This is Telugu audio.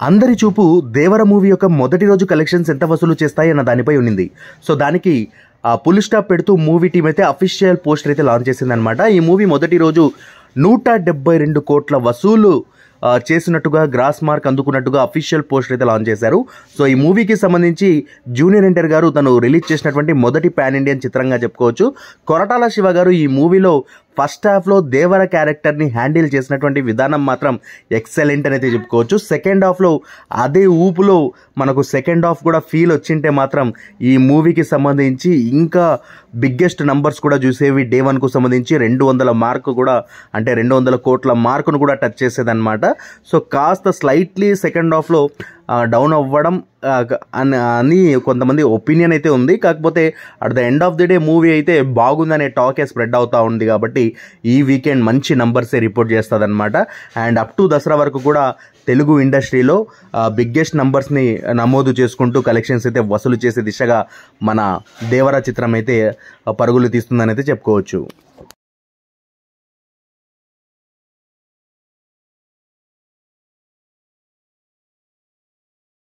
అందరి చూపు దేవర మూవీ యొక్క మొదటి రోజు కలెక్షన్స్ ఎంత వసూలు చేస్తాయి అన్న దానిపై ఉన్నింది. సో దానికి పుల్ స్టాప్ పెడుతూ మూవీ టీం అయితే అఫీషియల్ పోస్టర్ అయితే లాంచ్ చేసిందనమాట. ఈ మూవీ మొదటి రోజు 172 కోట్ల వసూలు చేసినట్టుగా గ్రాస్ మార్క్ అందుకున్నట్టుగా అఫీషియల్ పోస్టర్ అయితే లాంచ్ చేశారు. సో ఈ మూవీకి సంబంధించి జూనియర్ ఎన్టీఆర్ గారు తను రిలీజ్ చేసినటువంటి మొదటి పాన్ ఇండియన్ చిత్రంగా చెప్పుకోవచ్చు. కొరటాల శివ గారు ఈ మూవీలో ఫస్ట్ హాఫ్లో దేవర క్యారెక్టర్ని హ్యాండిల్ చేసినటువంటి విధానం మాత్రం ఎక్సలెంట్ అని అయితే చెప్పుకోవచ్చు. సెకండ్ హాఫ్లో అదే ఊపులో మనకు సెకండ్ హాఫ్ కూడా ఫీల్ వచ్చింటే మాత్రం ఈ మూవీకి సంబంధించి ఇంకా బిగ్గెస్ట్ నంబర్స్ కూడా చూసేవి. డే 1కు సంబంధించి 200 మార్కు కూడా, అంటే 200 కోట్ల మార్కును కూడా టచ్ చేసేదన్నమాట. సో కాస్త స్లైట్లీ సెకండ్ హాఫ్లో డౌన్ అవ్వడం అని కొంతమంది ఒపీనియన్ అయితే ఉంది. కాకపోతే at the end of the day movie అయితే బాగుందనే టాకే స్ప్రెడ్ అవుతూ ఉంది కాబట్టి ఈ వీకెండ్ మంచి నంబర్సే రిపోర్ట్ చేస్తుంది అనమాట. అండ్ అప్ టు దసరా వరకు కూడా తెలుగు ఇండస్ట్రీలో బిగ్గెస్ట్ నంబర్స్ని నమోదు చేసుకుంటూ కలెక్షన్స్ అయితే వసూలు చేసే దిశగా మన దేవర చిత్రం అయితే పరుగులు తీస్తుందని అయితే చెప్పుకోవచ్చు.